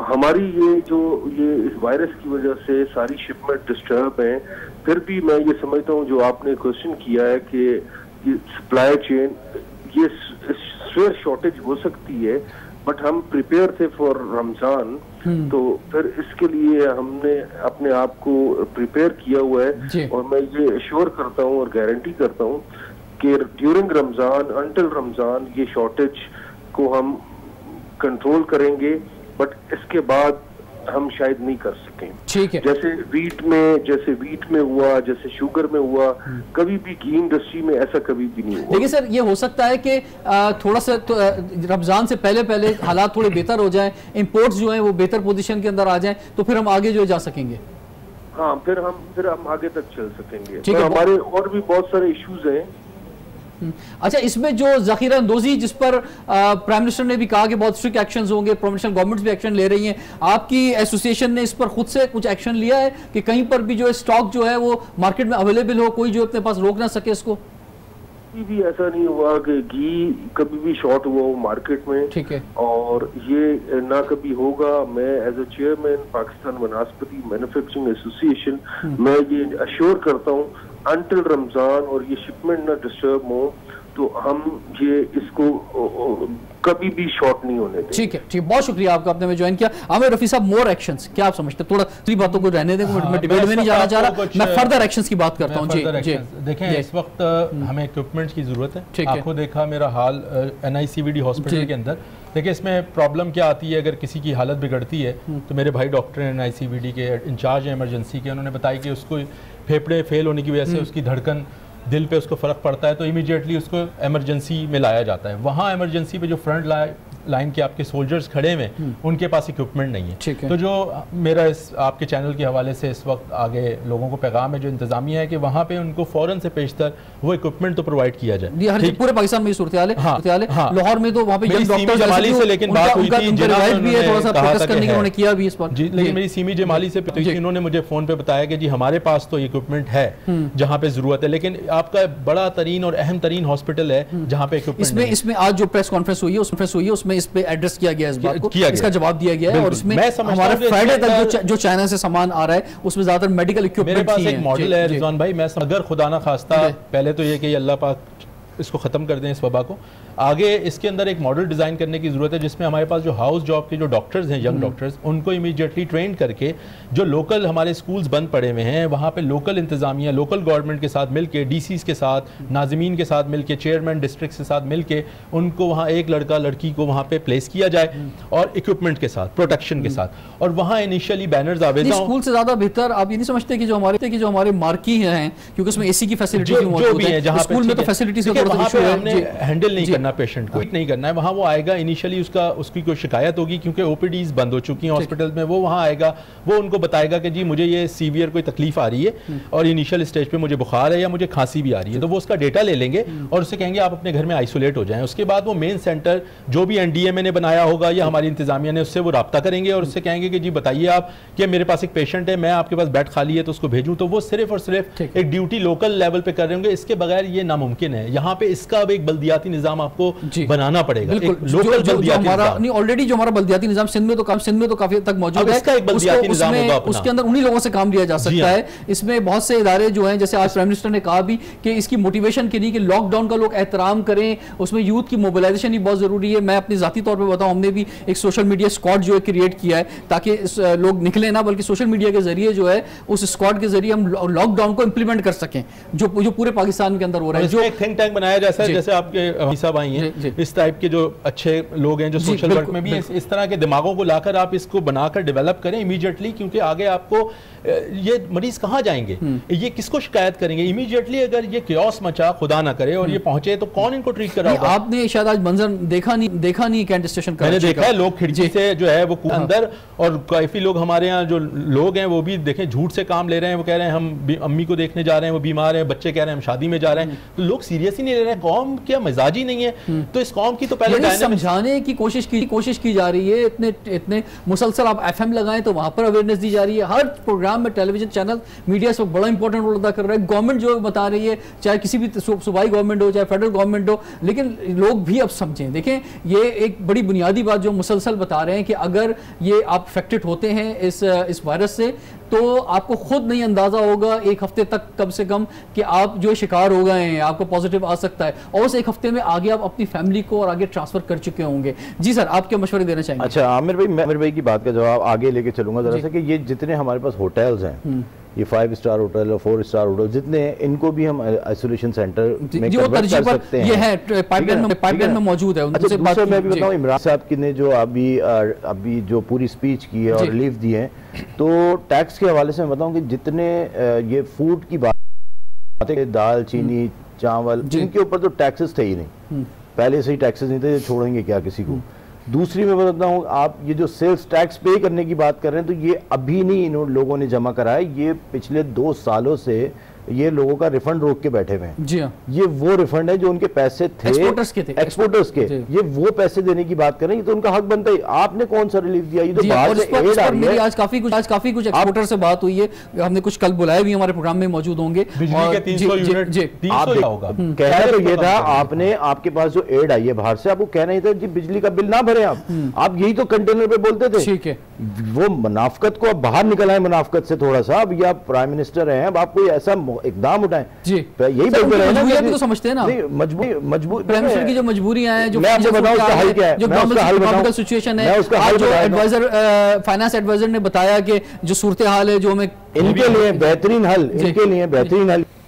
हमारी ये इस वायरस की वजह से सारी शिपमेंट डिस्टर्ब है। फिर भी मैं ये समझता हूँ जो आपने क्वेश्चन किया है कि सप्लाई चेन ये स्वेयर शॉर्टेज हो सकती है, बट हम प्रिपेयर थे फॉर रमजान, तो फिर इसके लिए हमने अपने आप को प्रिपेयर किया हुआ है और मैं ये एश्योर करता हूँ और गारंटी करता हूँ कि ड्यूरिंग रमजान अंटिल रमजान ये शॉर्टेज को हम कंट्रोल करेंगे, बट इसके बाद हम शायद नहीं कर सकें। ठीक है। जैसे वीट में हुआ, जैसे शुगर में हुआ, कभी भी घी इंडस्ट्री में ऐसा कभी भी नहीं हुआ। देखिए सर, ये हो सकता है कि थोड़ा सा रमजान से पहले हालात थोड़े बेहतर हो जाएं, इंपोर्ट्स जो हैं वो बेहतर पोजीशन के अंदर आ जाएं, तो फिर हम आगे जो जा सकेंगे। हाँ, फिर हम आगे तक चल सकेंगे। ठीक है। हमारे और भी बहुत सारे इश्यूज हैं। अच्छा, इसमें जो जखीरा अंदोजी जिस पर प्राइम मिनिस्टर ने भी कहा कि बहुत स्ट्रिक्ट एक्शंस होंगे, प्रोविंशियल गवर्नमेंट्स भी एक्शन ले रही हैं, आपकी एसोसिएशन ने इस पर खुद से कुछ एक्शन लिया है कि कहीं पर भी जो स्टॉक जो है वो मार्केट में अवेलेबल हो, कोई जो अपने पास रोक ना सके इसको? भी ऐसा नहीं हुआ कि घी कभी भी शॉर्ट हुआ हो मार्केट में। ठीक है। और ये ना कभी होगा। मैं एज ए चेयरमैन पाकिस्तान वनस्पति मैन्युफैक्चरिंग एसोसिएशन मैं ये अश्योर करता हूँ अंटिल रमजान और ये शिपमेंट ना डिस्टर्ब हो तो हम ये इसको कभी भी शॉर्ट नहीं होने देंगे। ठीक है, ठीक, बहुत शुक्रिया आपका, आपने ज्वाइन किया। आमिर रफी साहब, मोर एक्शंस क्या आप समझते हैं? थोड़ा थोड़ी बातों को रहने दें, मैं डिबेट में नहीं जाना चाह रहा, मैं फर्दर एक्शंस की बात करता हूं। जी, देखें इस वक्त हमें इक्विपमेंट की जरूरत है। आपको देखा मेरा हाल NICVD हॉस्पिटल के अंदर। देखिए इसमें प्रॉब्लम क्या आती है, अगर किसी की हालत बिगड़ती है तो मेरे भाई डॉक्टर हैं NICVD के इंचार्ज हैं इमरजेंसी के, उन्होंने बताया कि उसको फेफड़े फेल होने की वजह से उसकी धड़कन दिल पे उसको फ़र्क पड़ता है, तो इमीडिएटली उसको इमरजेंसी में लाया जाता है। वहाँ इमरजेंसी पे जो फ्रंट लाइन के आपके सोल्जर्स खड़े हुए उनके पास इक्विपमेंट नहीं है। तो जो मेरा इस आपके चैनल के हवाले से इस वक्त आगे लोगों को पैगाम है, जो इंतजामिया है कि वहाँ पे उनको फ़ौरन से पेशतर वो इक्विपमेंट तो प्रोवाइड किया जाए। पूरे पाकिस्तान में सूरत हाल है। लाहौर में तो वहाँ पे जमाली से लेकिन बात हुई थी, लेकिन मेरी सीमी जमाली से इन्होंने मुझे फ़ोन पे बताया कि जी हमारे पास तो इक्विपमेंट है जहाँ पे ज़रूरत है, लेकिन आपका बड़ा तरीन और अहम तरीन हॉस्पिटल है जहाँ पे इक्विपमेंट। इसमें आज जो प्रेस कॉन्फ्रेंस हुई है उसमें इस पे एड्रेस किया गया, इस बात को इसका जवाब दिया गया है। और इसमें हमारा फ्राइडे तक जो चाइना से सामान आ रहा है उसमें ज्यादातर मेडिकल इक्विपमेंट मेरे पास एक मॉडल है रिजवान भाई। मैं अगर खुदा ना खास्ता पहले तो ये कि अल्लाह पाक इसको ख़त्म कर दें इस वबा को, आगे इसके अंदर एक मॉडल डिज़ाइन करने की ज़रूरत है जिसमें हमारे पास जो हाउस जॉब के जो डॉक्टर्स हैं, यंग डॉक्टर्स, उनको इमीडिएटली ट्रेन करके जो लोकल हमारे स्कूल्स बंद पड़े हुए हैं वहाँ पे लोकल इंतज़ामिया, लोकल गवर्नमेंट के साथ मिलके, DCs के साथ, नाज़मीन के साथ मिलके, चेयरमैन डिस्ट्रिक्ट के साथ मिलके उनको वहाँ एक लड़का लड़की को वहाँ पे प्लेस किया जाए और इक्विपमेंट के साथ, प्रोटेक्शन के साथ, और वहाँ इनिशियली बैनर्स आवेदन स्कूल से ज़्यादा बेहतर आप ये नहीं समझते कि जो हमारे मार्की हैं, क्योंकि उसमें AC की फैसिलिटी जो भी है, जहाँ स्कूल में तो फैसिलिटीज हैंडल नहीं करना पेशेंट को, नहीं करना है। वहाँ वो आएगा, इनिशियली उसकी कोई शिकायत होगी क्योंकि OPDs बंद हो चुकी हैं हॉस्पिटल में, वो वहाँ आएगा, वो उनको बताएगा कि जी मुझे ये सीवियर कोई तकलीफ आ रही है और इनिशियल स्टेज पे मुझे बुखार है या मुझे खांसी भी आ रही है, तो वो उसका डेटा ले लेंगे और उससे कहेंगे आप अपने घर में आइसोलेट हो जाएं। उसके बाद वो मेन सेंटर जो भी NDMA ने बनाया होगा या हमारी इंतजामिया ने, उससे वो रब्ता करेंगे और उससे कहेंगे कि जी बताइए आप कि मेरे पास एक पेशेंट है, मैं आपके पास बेड खाली है तो उसको भेजूँ, तो वो सिर्फ और सिर्फ एक ड्यूटी लोकल लेवल पे कर रहे होंगे। इसके बगैर ये नामुमकिन है। यहाँ पे इसका अब एक बल्दियाती निज़ाम आपको बनाना पड़ेगा। ऑलरेडी जो हमारा बल्दियाती निजाम सिंध में तो काफी हद तक मौजूद है, उसके अंदर उन्हीं लोगों से काम लिया जा सकता है। इसमें बहुत से इदारे जो हैं, जैसे आज प्राइम मिनिस्टर ने कहा भी कि इसकी मोटिवेशन के लिए कि लॉकडाउन का लोग एहतराम करें, उसमें यूथ की मोबिलाइजेशन ही बहुत जरूरी है। मैं अपने जाती तौर पर बताऊं, हमने भी एक सोशल मीडिया स्क्वाड जो है क्रिएट किया है ताकि लोग निकले ना, बल्कि सोशल मीडिया के जरिए जो है उस स्क्वाड के जरिए हम लॉकडाउन को इंप्लीमेंट कर सकें जो पूरे पाकिस्तान के अंदर हो रहा है। जो एक थिंक टैंक बनाया जैसे आपके साहब आई हैं, इस टाइप के जो अच्छे लोग हैं जो सोशल वर्क में भी इस तरह के दिमागों को लाकर आप इसको बनाकर डेवलप करें इमीडिएटली, क्योंकि आगे आपको ये मरीज कहाँ जाएंगे, ये किसको शिकायत करेंगे? इमीडिएटली अगर ये क्योस मचा, खुदा ना करे, और ये पहुंचे तो कौन इनको ट्रीट कर रहा होगा? आपने शायद आज मंजर देखा नहीं कैंट स्टेशन का। मैंने देखा है, लोग खिड़की से जो है वो अंदर, और काफी लोग हमारे यहाँ जो लोग हैं वो भी देखें झूठ से काम ले रहे हैं। वो कह रहे हैं हम अम्मी को देखने जा रहे हैं, वो बीमार है, बच्चे कह रहे हैं हम शादी में जा रहे हैं। तो लोग सीरियस ही नहीं ले रहे हैं। कौम क्या मिजाजी नहीं है? तो इस कौम की तो पहले समझाने की कोशिश की जा रही है। इतने मुसलसल आप FM लगाएं तो वहां पर अवेयरनेस दी जा रही है। हर प्रोग्राम में टेलीविजन चैनल, मीडिया से बड़ा इंपॉर्टेंट रोल अदा कर रहा है। गवर्नमेंट जो बता रही है, चाहे किसी भी सूबाई गवर्नमेंट हो, चाहे फेडरल गवर्नमेंट हो, लेकिन लोग भी अब समझें। देखें, ये एक बड़ी बुनियादी बात जो मुसलसल बता रहे हैं कि अगर ये आप अफेक्टेड होते हैं इस वायरस से, तो आपको खुद नहीं अंदाजा होगा एक हफ्ते तक कम से कम कि आप जो शिकार हो गए हैं, आपको पॉजिटिव आ सकता है, और उस एक हफ्ते में आगे आप अपनी फैमिली को और आगे ट्रांसफर कर चुके होंगे। जी सर, आप क्या मशवरे देना चाहेंगे? अच्छा आमिर भाई की बात का जवाब आगे लेके चलूंगा जरा सा, कि ये जितने हमारे पास होटल्स हैं, ये 5 स्टार होटल और 4 स्टार होटल जितने हैं, इनको भी हम आइसोलेशन सेंटर में कन्वर्ट कर सकते हैं। ये है पाइपलाइन में मौजूद है। अच्छा, दूसरा मैं भी बताऊं, इमरान साहब की ने जो अभी जो पूरी स्पीच की है और रिलीफ दी है, तो टैक्स के हवाले से मैं बताऊं कि जितने ये फूड की बातें, दाल, चीनी, चावल, इनके ऊपर तो टैक्सेस थे ही नहीं, पहले से ही टैक्सेस नहीं थे, छोड़ेंगे क्या किसी को? दूसरी मैं बताता हूँ, आप ये जो सेल्स टैक्स पे करने की बात कर रहे हैं, तो ये अभी नहीं इन लोगों ने जमा कराया, ये पिछले 2 सालों से ये लोगों का रिफंड रोक के बैठे हुए हैं। जी हाँ, ये वो रिफंड है जो उनके पैसे थे एक्सपोर्टर्स के, ये वो पैसे देने की बात कर रहे हैं, तो उनका हक बनता है। आपने कौन सा रिलीफ दिया? ये तो बाहर से एड आ रही है। आज काफी कुछ एक्सपोर्टर से बात हुई है, हमने कुछ कल बुलाए भी, हमारे प्रोग्राम में मौजूद होंगे। बिजली के 300 यूनिट 300 होगा। कहना तो ये था, आपने आपके पास जो एड आई है बाहर से, आपको कहना ही था जी बिजली का बिल ना भरे आप यही तो कंटेनर पे बोलते थे। ठीक है, वो मुनाफकत को अब बाहर निकला है, मुनाफकत से थोड़ा सा। अब ये आप प्राइम मिनिस्टर हैं, अब आप कोई ऐसा इकदाम उठाएं। जी, यही बोलते रहे ना, भी तो समझते हैं ना, मजबूरी प्राइम मिनिस्टर की जो मजबूरियां हैं, जो मैं आपको बताऊं उसका हल क्या है, जो इकोनॉमिकल सिचुएशन है, जो एडवाइजर फाइनेंस एडवाइजर ने बताया कि जो सूरत हाल है, जो हमें इनके लिए बेहतरीन हल,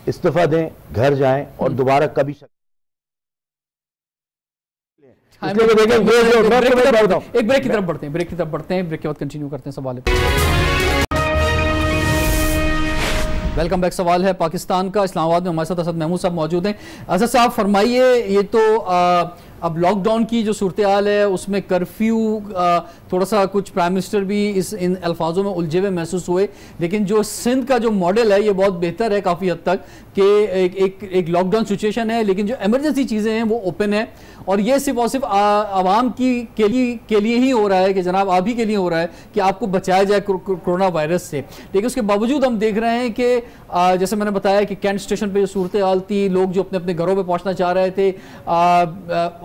इस्तीफा दें, घर जाएं और दोबारा कभी एक ब्रेक की तरफ बढ़ते हैं, ब्रेक के बाद कंटिन्यू करते हैं सवाल। Welcome back. सवाल है पाकिस्तान का। इस्लामाबाद में हमारे साथ असद महमूद साहब मौजूद हैं। असद साहब फरमाइए, ये तो अब लॉकडाउन की जो सूरत हाल है उसमें कर्फ्यू, थोड़ा सा कुछ प्राइम मिनिस्टर भी इन अल्फाजों में उलझे हुए महसूस हुए, लेकिन जो सिंध का जो मॉडल है ये बहुत बेहतर है काफ़ी हद तक, कि एक लॉकडाउन सिचुएशन है लेकिन जो एमरजेंसी चीज़ें हैं वो ओपन है, और ये सिर्फ और सिर्फ आवाम के लिए ही हो रहा है कि जनाब आप ही के लिए हो रहा है कि आपको बचाया जाए कोरोना वायरस से। लेकिन उसके बावजूद हम देख रहे हैं कि जैसे मैंने बताया कि कैंट स्टेशन पे जो सूरत हाल थी, लोग जो अपने अपने घरों पे पहुंचना चाह रहे थे,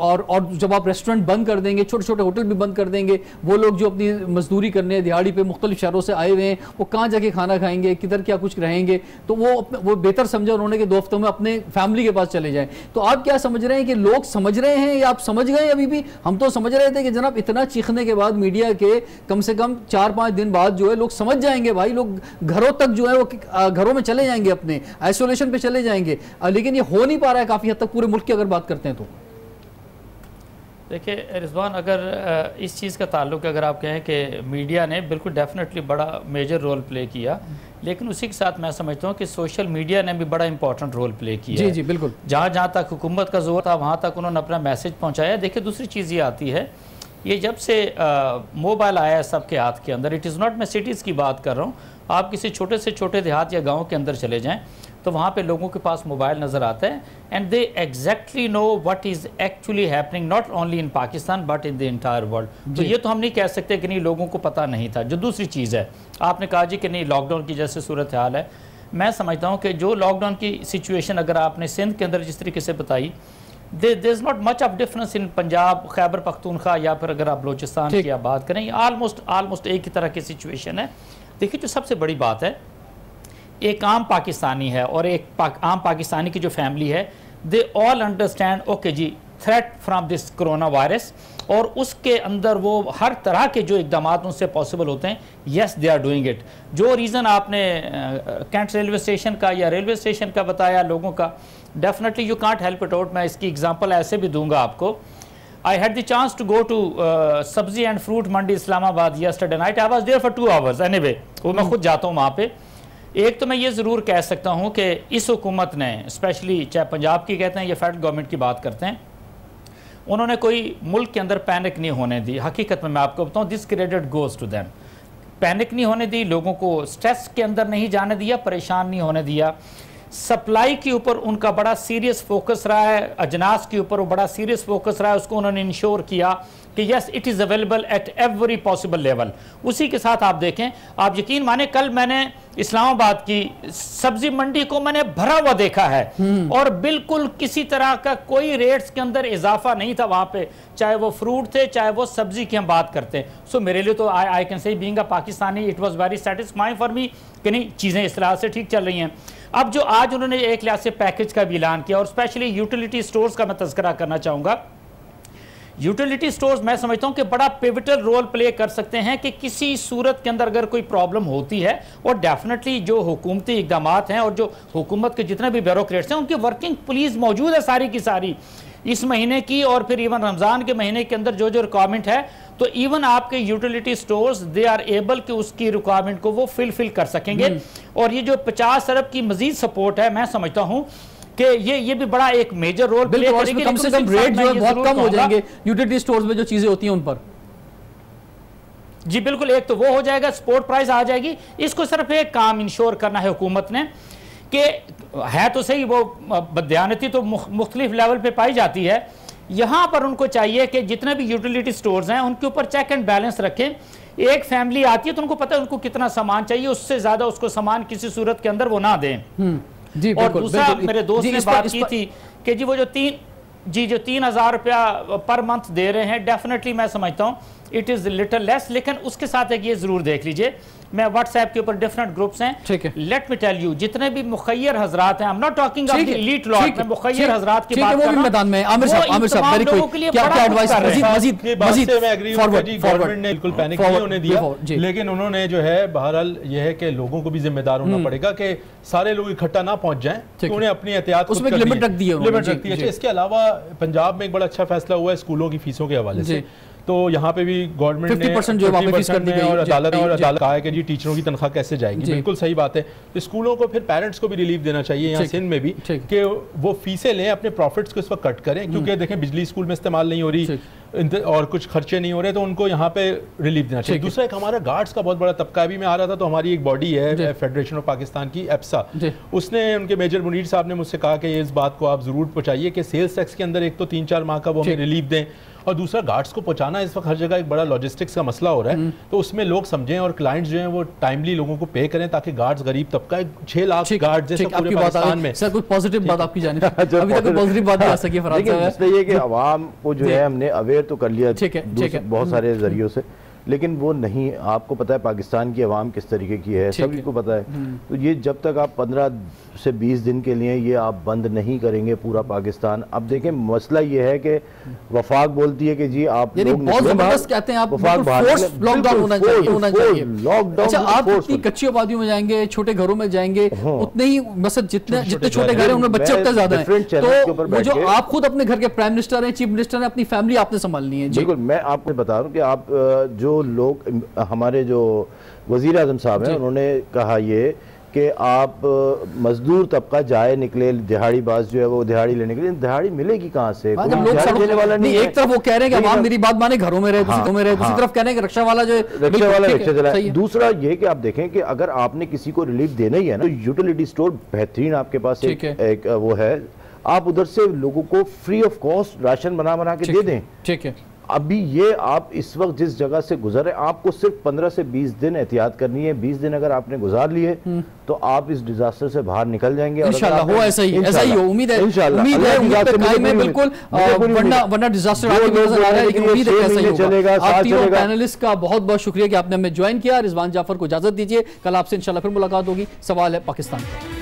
और जब आप रेस्टोरेंट बंद कर देंगे, छोटे छोटे होटल भी बंद कर देंगे, वो लोग जो अपनी मजदूरी करने दिहाड़ी पे मुख्तलिफ शहरों से आए हुए हैं, वो कहाँ जाके खाना खाएंगे, किधर क्या कुछ रहेंगे? तो वो बेहतर समझा उन्होंने कि 2 हफ्तों में अपने फैमिली के पास चले जाएं। तो आप क्या समझ रहे हैं कि लोग समझ रहे हैं या आप समझ गए? अभी भी हम तो समझ रहे थे कि जनाब इतना चीखने के बाद मीडिया के कम से कम 4-5 दिन बाद जो है लोग समझ जाएंगे, भाई लोग घरों तक जो है वो घरों में चले जाएंगे, अपने आइसोलेशन पे चले जाएंगे, लेकिन ये हो नहीं पा रहा है काफी हद तक पूरे मुल्क की अगर बात करते हैं तो। देखिए रिजवान, अगर इस चीज़ का ताल्लुक अगर आप कहें कि मीडिया ने बिल्कुल डेफिनेटली बड़ा मेजर रोल प्ले किया, लेकिन उसी के साथ मैं समझता हूँ कि सोशल मीडिया ने भी बड़ा इंपॉर्टेंट रोल प्ले किया। जी जी बिल्कुल, जहाँ तक हुकूमत का जोर था वहाँ तक उन्होंने अपना मैसेज पहुँचाया। देखिए दूसरी चीज़ ये आती है, ये जब से मोबाइल आया है सबके हाथ के अंदर, इट इज़ नॉट मैं सिटीज़ की बात कर रहा हूँ, आप किसी छोटे से छोटे देहात या गाँव के अंदर चले जाएँ तो वहाँ पे लोगों के पास मोबाइल नज़र आता है, and they exactly know what is actually happening not only in Pakistan but in the entire world. तो ये तो हम नहीं कह सकते कि नहीं लोगों को पता नहीं था। जो दूसरी चीज़ है, आपने कहा जी कि नहीं लॉकडाउन की जैसे सूरत हाल है, मैं समझता हूँ कि जो लॉकडाउन की सिचुएशन अगर आपने सिंध के अंदर जिस तरीके से बताई, there is not much of difference in Punjab, Khyber Pakhtunkhwa या फिर अगर आप बलोचिस्तान की आप बात करें, ऑलमोस्ट एक ही तरह की सिचुएशन है। देखिए जो सबसे बड़ी बात है, एक आम पाकिस्तानी है और एक आम पाकिस्तानी की जो फैमिली है, दे ऑल अंडरस्टैंड ओके जी threat from this corona virus, और उसके अंदर वो हर तरह के जो इकदाम उनसे पॉसिबल होते हैं, yes they are doing it. जो रीज़न आपने कैंट रेलवे स्टेशन का या रेलवे स्टेशन का बताया लोगों का, definitely you can't help it out. मैं इसकी एग्जांपल ऐसे भी दूंगा आपको, I had the chance to go to Sabzi and Fruit Mandi Islamabad yesterday night. I was there for 2 hours anyway. वो मैं खुद जाता हूँ वहाँ पे। एक तो मैं ये ज़रूर कह सकता हूँ कि इस हुकूमत ने, स्पेशली चाहे पंजाब की कहते हैं या फेडरल गवर्नमेंट की बात करते हैं, उन्होंने कोई मुल्क के अंदर पैनिक नहीं होने दी। हकीकत में मैं आपको बताऊँ, this credit goes to them. Panic नहीं होने दी, लोगों को स्ट्रेस के अंदर नहीं जाने दिया, परेशान नहीं होने दिया। सप्लाई के ऊपर उनका बड़ा सीरियस फोकस रहा है, अजनास के ऊपर वो बड़ा सीरियस फोकस रहा है, उसको उन्होंने इंश्योर किया कि yes it is available at every possible level. उसी के साथ आप देखें, आप यकीन माने कल मैंने इस्लामाबाद की सब्जी मंडी को मैंने भरा हुआ देखा है और बिल्कुल किसी तरह का कोई रेट्स के अंदर इजाफा नहीं था वहाँ पे, चाहे वो फ्रूट थे चाहे वो सब्जी की हम बात करते हैं। सो मेरे लिए तो I can say being a Pakistani it was very satisfying for me कि नहीं, चीज़ें इस तरह से ठीक चल रही हैं। अब जो आज उन्होंने एक लिहाज से पैकेज का भी ऐलान किया और स्पेशली यूटिलिटी स्टोर्स का मैं तज़किरा करना चाहूँगा। यूटिलिटी स्टोर्स मैं समझता हूं कि बड़ा पिवटल रोल प्ले कर सकते हैं कि किसी सूरत के अंदर अगर कोई प्रॉब्लम होती है, और डेफिनेटली जो हुकूमती इकदाम हैं और जो हुकूमत के जितने भी ब्यूरोक्रेट्स हैं उनकी वर्किंग पुलिस मौजूद है सारी की सारी इस महीने की, और फिर इवन रमज़ान के महीने के अंदर जो जो रिक्वायरमेंट है, तो इवन आपके utility stores they are able कि उसकी रिक्वायरमेंट को वो फिल कर सकेंगे। और ये जो 50 अरब की मजीद सपोर्ट है, मैं समझता हूं कि ये भी बड़ा एक मेजर रोल प्ले करेगी। कम से कम रेट जो है बहुत कम हो जाएंगे यूटिलिटी स्टोर्स में जो चीजें होती हैं उन पर। जी बिल्कुल, एक तो वो हो जाएगा, स्पोर्ट प्राइस आ जाएगी। इसको सिर्फ एक काम इंश्योर करना है हुकूमत ने कि है तो सही, वो बदयानती तो मुख्तलिफ लेवल पे पाई जाती है, यहाँ पर उनको चाहिए कि जितने भी यूटिलिटी स्टोर्स हैं उनके ऊपर चेक एंड बैलेंस रखें। एक फैमिली आती है तो उनको पता है उनको कितना सामान चाहिए, उससे ज्यादा उसको सामान किसी सूरत के अंदर वो ना दें। जी, और दूसरा मेरे दोस्त ने बात की थी कि जी वो जो 3,000 रुपया पर मंथ दे रहे हैं, डेफिनेटली मैं समझता हूँ इट इज लिटिल लेस, लेकिन उसके साथ एक ये जरूर देख लीजिए, मैं व्हाट्सएप के ऊपर डिफरेंट ग्रुप्स हैं, ठीक है, लेट मी टेल यू, जितने भी मुखय्यर हजरात हैं, I am not talking of the elite lot, मैं मुखय्यर हजरात की बात कर रहा हूं। मैदान में आमिर साहब वेरी क्विक, क्या एडवाइस मजीद मैं एग्री हूं कि गवर्नमेंट ने बिल्कुल पैनिक नहीं होने दिया, लेकिन उन्होंने जो है बहरहाल ये है कि लोगों को भी जिम्मेदार होना पड़ेगा कि सारे लोग इकट्ठा ना पहुंच जाएं, तो उन्हें अपनी एहतियात उसमें लिमिट रख दी है। इसके अलावा पंजाब में एक बड़ा अच्छा फैसला हुआ है स्कूलों की फीसों के हवाले से, तो यहाँ पे भी गवर्नमेंट ने 50% जो वापस कर दी गई और अदालत कहा है कि जी टीचरों की तनख्वाह कैसे जाएगी, बिल्कुल सही बात है। तो स्कूलों को फिर पेरेंट्स को भी रिलीफ देना चाहिए यहाँ सिंध में भी कि वो फीसें लें, अपने प्रॉफिट्स को इस वक्त कट करें, क्योंकि देखें बिजली स्कूल में इस्तेमाल नहीं हो रही और कुछ खर्चे नहीं हो रहे, तो उनको यहाँ पे रिलीफ देना चाहिए। दूसरा एक हमारा गार्ड्स का बहुत बड़ा तबका अभी में आ रहा था, तो हमारी एक बॉडी है फेडरेशन ऑफ पाकिस्तान की एप्सा, उसने उनके मेजर मुनीर साहब ने मुझसे कहा कि इस बात को आप जरूर पहुँचाइए कि सेल्स टैक्स के अंदर एक तो 3-4 माह का वो हमें रिलीफ दें, और दूसरा गार्ड्स को पहुंचाना इस वक्त हर जगह एक बड़ा लॉजिस्टिक्स का मसला हो रहा है, तो उसमें लोग समझें और क्लाइंट्स जो हैं वो टाइमली लोगों को पे करें, ताकि गार्ड्स गरीब तबका 6 लाख गार्ड जैसे पूरे पाकिस्तान में। सर कुछ पॉजिटिव बात आपकी जानिब अभी तक पॉजिटिव बात आ सकी फराज साहब, इसलिए ये कि आवाम को जो है हमने अवेयर तो कर लिया बहुत सारे जरियों से, लेकिन वो नहीं, आपको पता है पाकिस्तान की आवाम किस तरीके की है, सभी को पता है। तो ये जब तक आप 15 से 20 दिन के लिए ये आप बंद नहीं करेंगे पूरा पाकिस्तान, अब देखें मसला ये है कि वफाक बोलती है कि जी आप लोग कहते हैं आप लॉकडाउन होना चाहिए, लॉकडाउन। अच्छा, आप जितनी कच्ची आबादियों में जाएंगे, छोटे घरों में जाएंगे, उतने ही मतलब जितने छोटे घर हैं उनमें बच्चे उतने ज्यादा हैं, तो वो जो आप खुद अपने घर के प्राइम मिनिस्टर हैं, चीफ मिनिस्टर हैं, अपनी फैमिली आपने संभालनी है। बिल्कुल, मैं आपको बता रहा हूँ कि आप जो लोग हमारे जो वजीर आज़म साहब हैं उन्होंने कहा ये कि आप मजदूर तबका जाए निकले, दिहाड़ीबाज जो है वो दिहाड़ी लेने के लिए, दिहाड़ी मिलेगी कहाँ से? लोग देने वाला नहीं। एक तरफ वो कह रहे हैं कि मेरी बात माने घरों में रहे, दूसरी तरफ कह रहे हैं कि रिक्शा वाला जो रिक्शा चलाए। दूसरा ये कि आप देखें कि अगर आपने किसी को रिलीफ देना ही है ना, तो यूटिलिटी स्टोर बेहतरीन आपके पास एक वो है, आप उधर से लोगों को फ्री ऑफ कॉस्ट राशन बना के दे दें। ठीक है, अभी ये आप इस वक्त जिस जगह से गुजर रहे, आपको सिर्फ 15 से 20 दिन एहतियात करनी है। 20 दिन अगर आपने गुजार लिए तो आप इस डिजास्टर से बाहर निकल जाएंगे। इंशाल्लाह हो ऐसा ही हो, उम्मीद है, उम्मीद है बिल्कुल, वरना डिजास्टर आगे नजर आ रहा है, लेकिन उम्मीद है ऐसा ही होगा। आप तीनों पैनलिस्ट का बहुत बहुत शुक्रिया कि आपने हमें ज्वाइन किया। रिजवान जाफर को इजाजत दीजिए, कल आपसे इंशाल्लाह फिर मुलाकात होगी। सवाल है पाकिस्तान का।